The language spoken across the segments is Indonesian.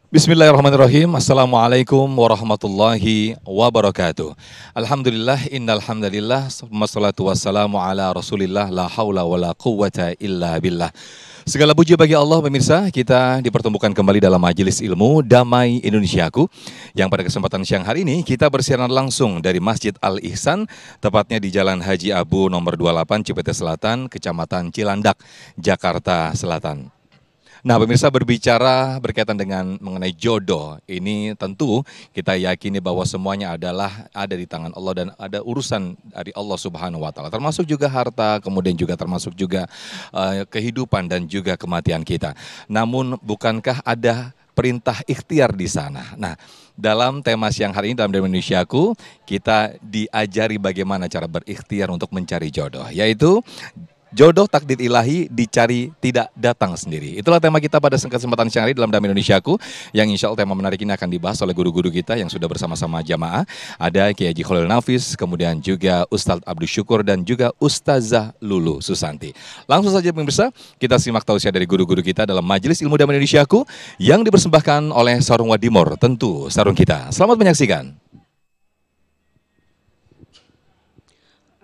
Bismillahirrahmanirrahim. Assalamualaikum warahmatullahi wabarakatuh. Alhamdulillah, innal hamdalillah, wassalatu wassalamu ala Rasulillah, la haula wala quwwata illa billah. Segala puji bagi Allah, pemirsa. Kita dipertemukan kembali dalam majelis ilmu Damai Indonesiaku, yang pada kesempatan siang hari ini kita bersiaran langsung dari Masjid Al Ihsan, tepatnya di Jalan Haji Abu nomor 28 Cipete Selatan, Kecamatan Cilandak, Jakarta Selatan. Nah, pemirsa, berbicara berkaitan dengan mengenai jodoh, ini tentu kita yakini bahwa semuanya adalah ada di tangan Allah dan ada urusan dari Allah Subhanahu wa taala. Termasuk juga harta, kemudian juga termasuk juga kehidupan dan juga kematian kita. Namun bukankah ada perintah ikhtiar di sana? Nah, dalam tema siang hari ini dalam Damai Indonesiaku, kita diajari bagaimana cara berikhtiar untuk mencari jodoh, yaitu jodoh takdir ilahi dicari tidak datang sendiri. Itulah tema kita pada kesempatan siang hari dalam Damai Indonesiaku, yang insya Allah tema menarik ini akan dibahas oleh guru-guru kita yang sudah bersama-sama jamaah. Ada Kiai Haji Khalil Nafis, kemudian juga Ustadz Abdul Syukur dan juga Ustazah Lulu Susanti. Langsung saja pemirsa, kita simak tausiah dari guru-guru kita dalam Majelis Ilmu Damai Indonesiaku yang dipersembahkan oleh Sarung Wadimor, tentu sarung kita. Selamat menyaksikan.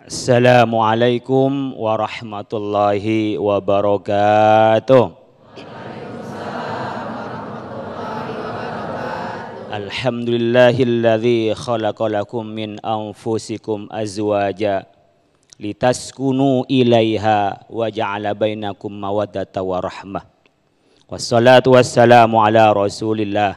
Assalamualaikum warahmatullahi wabarakatuh. Alhamdulillahilladzi khalaqalakum min anfusikum azwaja litaskunu ilaiha wa ja'ala bainakum mawaddata wa rahmah. Wassalatu wassalamu ala Rasulillah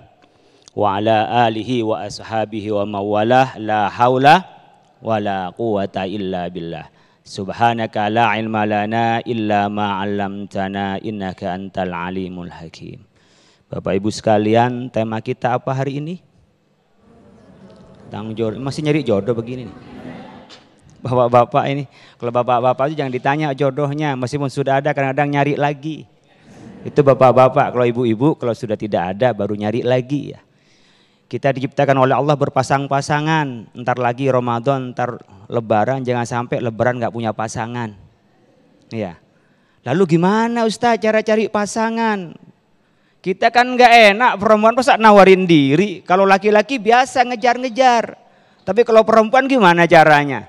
wa ala alihi wa ashabihi wa mawalah, la haula wala quwata illa billah. Subhanaka la ilma lana illa ma 'allamtana innaka antal alimul hakim. Bapak Ibu sekalian, tema kita apa hari ini? Tentang jodoh. Masih nyari jodoh begini nih. Bapak-bapak ini, kalau bapak-bapak itu jangan ditanya jodohnya, meskipun sudah ada kadang-kadang nyari lagi. Itu bapak-bapak. Kalau ibu-ibu kalau sudah tidak ada baru nyari lagi ya. Kita diciptakan oleh Allah berpasang-pasangan. Ntar lagi Ramadan, ntar Lebaran, jangan sampai Lebaran nggak punya pasangan. Ya. Lalu gimana Ustaz cara cari pasangan? Kita kan nggak enak, perempuan masa nawarin diri. Kalau laki-laki biasa ngejar-ngejar. Tapi kalau perempuan gimana caranya?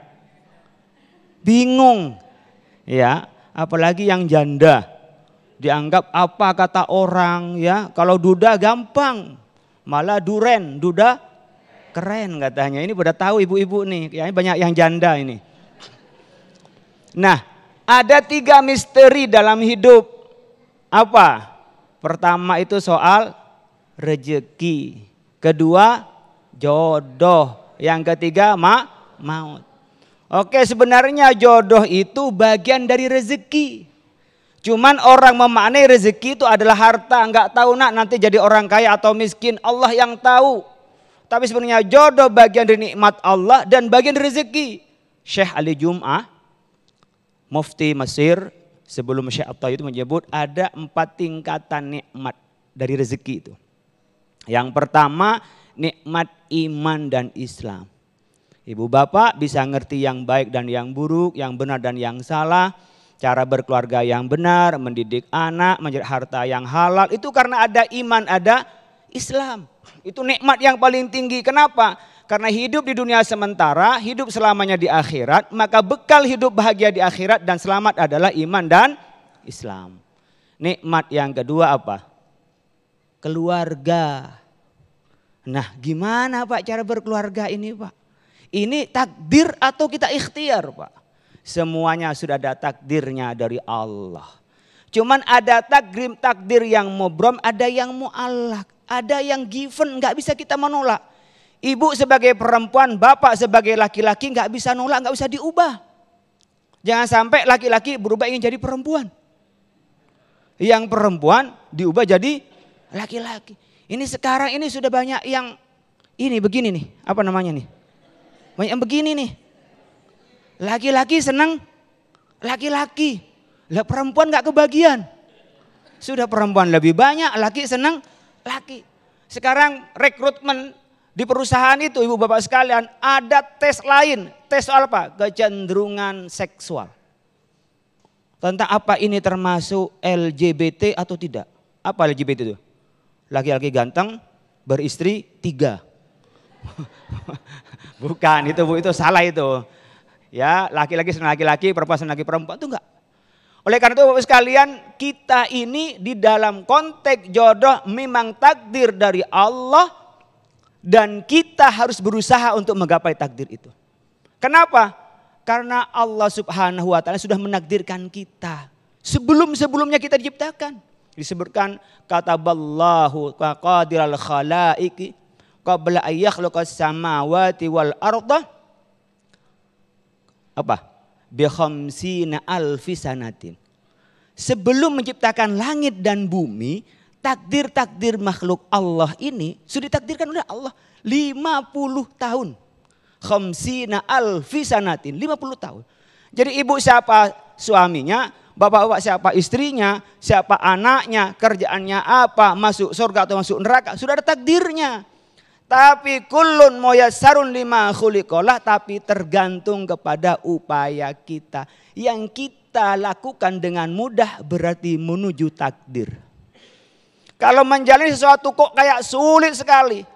Bingung. Ya, apalagi yang janda. Dianggap apa kata orang ya? Kalau duda gampang. Malah duren, duda keren katanya. Ini pada tahu ibu-ibu nih, ya, banyak yang janda ini. Nah, ada 3 misteri dalam hidup. Apa? Pertama itu soal rezeki. Kedua, jodoh. Yang ketiga, maut. Oke, sebenarnya jodoh itu bagian dari rezeki. Cuman orang memaknai rezeki itu adalah harta, enggak tahu nak nanti jadi orang kaya atau miskin, Allah yang tahu. Tapi sebenarnya jodoh bagian dari nikmat Allah dan bagian dari rezeki. Syekh Ali Jum'ah, Mufti Mesir, sebelum Syekh At-Tayyib itu menyebut ada 4 tingkatan nikmat dari rezeki itu. Yang pertama, nikmat iman dan Islam. Ibu bapak bisa ngerti yang baik dan yang buruk, yang benar dan yang salah. Cara berkeluarga yang benar, mendidik anak, mencari harta yang halal. Itu karena ada iman, ada Islam. Itu nikmat yang paling tinggi. Kenapa? Karena hidup di dunia sementara, hidup selamanya di akhirat. Maka bekal hidup bahagia di akhirat dan selamat adalah iman dan Islam. Nikmat yang kedua apa? Keluarga. Nah, gimana Pak cara berkeluarga ini Pak? Ini takdir atau kita ikhtiar Pak? Semuanya sudah ada takdirnya dari Allah. Cuman ada takdir yang mubrom, ada yang mu'allak, ada yang given, nggak bisa kita menolak. Ibu sebagai perempuan, bapak sebagai laki-laki nggak bisa nolak, nggak bisa diubah. Jangan sampai laki-laki berubah ingin jadi perempuan. Yang perempuan diubah jadi laki-laki. Ini sekarang ini sudah banyak yang ini begini nih, apa namanya nih? Banyak yang begini nih. Laki-laki senang laki-laki. Lah perempuan gak kebagian. Sudah perempuan lebih banyak, laki senang laki. Sekarang rekrutmen di perusahaan itu ibu bapak sekalian ada tes lain. Tes soal apa? Kecenderungan seksual. Tentang apa ini termasuk LGBT atau tidak? Apa LGBT itu? laki-laki ganteng beristri 3. Bukan, itu salah itu. Ya, laki-laki senang laki-laki, perempuan senang perempuan, itu enggak. Oleh karena itu Bapak sekalian, kita ini di dalam konteks jodoh memang takdir dari Allah dan kita harus berusaha untuk menggapai takdir itu. Kenapa? Karena Allah Subhanahu wa taala sudah menakdirkan kita sebelum-sebelumnya kita diciptakan. Disebutkan kataballahu qadiral khalaiqi qabla an yakhluqas samawati wal arda apa? Bi khamsina alfi sanatin. Sebelum menciptakan langit dan bumi, takdir-takdir makhluk Allah ini sudah ditakdirkan oleh Allah 50 tahun. Khamsina alfi sanatin, 50 tahun. Jadi ibu siapa suaminya, bapak-bapak siapa istrinya, siapa anaknya, kerjaannya apa, masuk surga atau masuk neraka, sudah ada takdirnya. Tapi kullun muyassarun lima khuliqalah, tapi tergantung kepada upaya kita. Yang kita lakukan dengan mudah berarti menuju takdir. Kalau menjalani sesuatu kok kayak sulit sekali.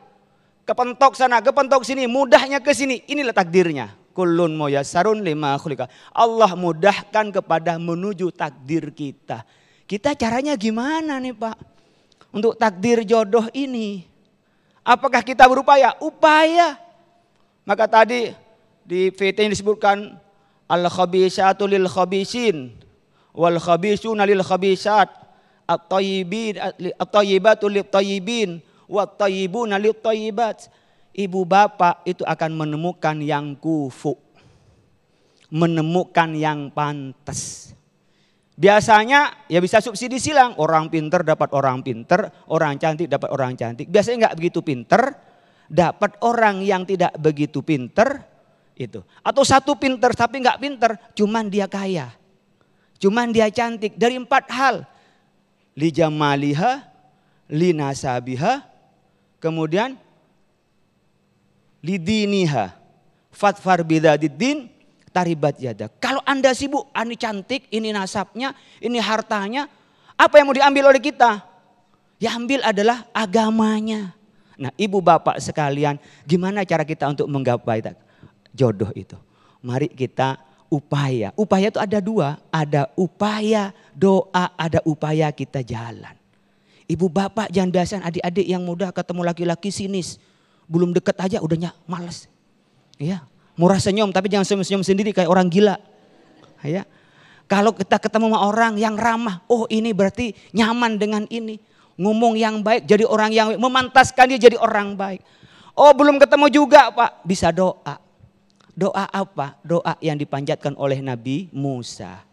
Kepentok sana, kepentok sini, mudahnya ke sini, inilah takdirnya. Kullun muyassarun lima khuliqalah. Allah mudahkan kepada menuju takdir kita. Kita caranya gimana nih Pak? Untuk takdir jodoh ini. Apakah kita berupaya? Upaya. Maka tadi di VT disebutkan al-khabisatu lil khabisin wal khabisuna lil khabisat at-tayyibatu lit tayyibin wat tayyibuna lit tayyibat. Ibu bapak itu akan menemukan yang kufu. Menemukan yang pantas. Biasanya ya bisa subsidi silang, orang pinter dapat orang pinter, orang cantik dapat orang cantik. Biasanya nggak begitu pinter, dapat orang yang tidak begitu pinter itu. Atau satu pinter tapi nggak pinter, cuman dia kaya, cuman dia cantik. Dari 4 hal, li jamaliha, li nasabiha, kemudian li diniha, fatfar bidadiddin. Taribat yada. Kalau Anda sibuk, ini cantik, ini nasabnya, ini hartanya, apa yang mau diambil oleh kita? Yang ambil adalah agamanya. Nah ibu bapak sekalian, gimana cara kita untuk menggapai jodoh itu? Mari kita upaya. Upaya itu ada 2, ada upaya doa, ada upaya kita jalan. Ibu bapak jangan biasain adik-adik yang muda ketemu laki-laki sinis. Belum deket aja udahnya males. Iya. Murah senyum tapi jangan senyum-senyum sendiri kayak orang gila. Ya. Kalau kita ketemu sama orang yang ramah, oh ini berarti nyaman dengan ini. Ngomong yang baik, jadi orang yang memantaskan dia jadi orang baik. Oh belum ketemu juga Pak, bisa doa. Doa apa? Doa yang dipanjatkan oleh Nabi Musa.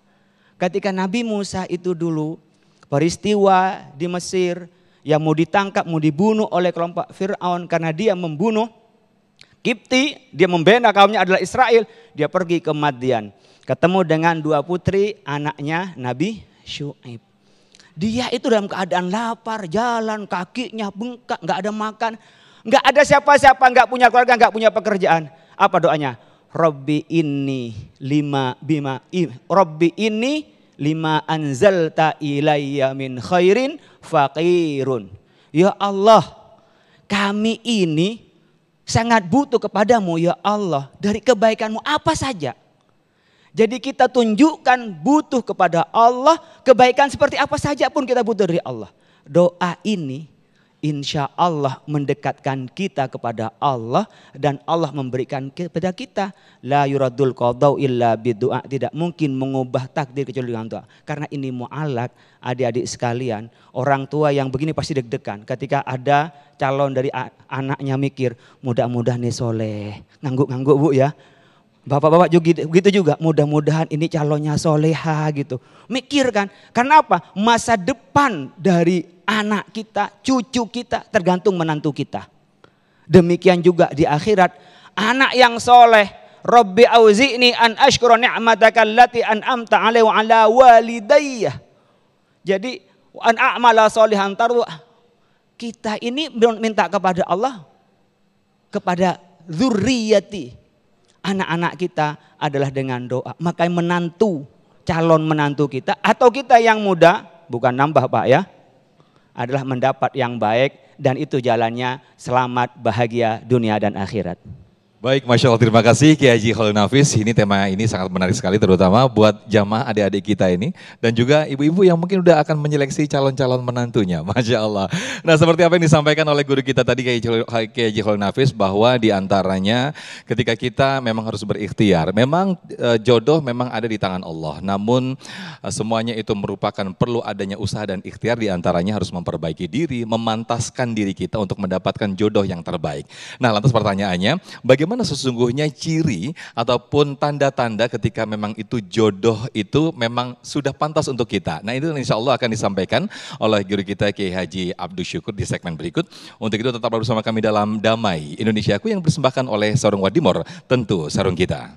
Ketika Nabi Musa itu dulu peristiwa di Mesir yang mau ditangkap, mau dibunuh oleh kelompok Fir'aun karena dia membunuh Kipti, dia membela kaumnya adalah Israel. Dia pergi ke Madian. Ketemu dengan 2 putri anaknya Nabi Syuaib. Dia itu dalam keadaan lapar, jalan kakinya bengkak, gak ada makan. Gak ada siapa-siapa, gak punya keluarga, gak punya pekerjaan. Apa doanya? Rabbi inni lima anzalta ilayya min khairin faqirun. Ya Allah, kami ini sangat butuh kepadamu ya Allah, dari kebaikanmu apa saja. Jadi kita tunjukkan butuh kepada Allah, kebaikan seperti apa saja pun kita butuh dari Allah. Doa ini insya Allah mendekatkan kita kepada Allah dan Allah memberikan kepada kita. La yuradul qadau illa bidu'a, tidak mungkin mengubah takdir kecuali dengan doa. Karena ini mu'alak, adik-adik sekalian, orang tua yang begini pasti deg-degan ketika ada calon dari anaknya mikir, mudah-mudahan nih soleh, ngangguk-ngangguk Bu ya. Bapak-bapak juga begitu juga, mudah-mudahan ini calonnya soleha gitu. Mikir kan, karena apa? Masa depan dari anak kita, cucu kita tergantung menantu kita. Demikian juga di akhirat, anak yang soleh, Rabbi auzi'ni an ashkura ni'mataka allati an'amta 'alaiya wa 'ala walidayya. Jadi an a'mala sholihan tardu. Kita ini minta kepada Allah, kepada dzurriyyati. Anak-anak kita adalah dengan doa. Makanya menantu, calon menantu kita atau kita yang muda, bukan nambah Pak ya. adalah mendapat yang baik dan itu jalannya selamat, bahagia dunia dan akhirat. Baik, Masya Allah, terima kasih Kiai Haji Khalil Nafis. Ini tema ini sangat menarik sekali terutama buat jamaah adik-adik kita ini. Dan juga ibu-ibu yang mungkin udah akan menyeleksi calon-calon menantunya, Masya Allah. Nah, seperti apa yang disampaikan oleh guru kita tadi Kiai Haji Khalil Nafis, bahwa diantaranya ketika kita memang harus berikhtiar. Memang jodoh memang ada di tangan Allah. Namun semuanya itu merupakan perlu adanya usaha dan ikhtiar, diantaranya harus memperbaiki diri, memantaskan diri kita untuk mendapatkan jodoh yang terbaik. Nah, lantas pertanyaannya, bagaimana sesungguhnya ciri ataupun tanda-tanda ketika memang itu jodoh itu memang sudah pantas untuk kita. Nah, itu insya Allah akan disampaikan oleh guru kita Kiai Haji Abdul Syukur di segmen berikut. Untuk itu tetap bersama kami dalam Damai Indonesiaku yang dipersembahkan oleh Sarung Wadimor, tentu sarung kita.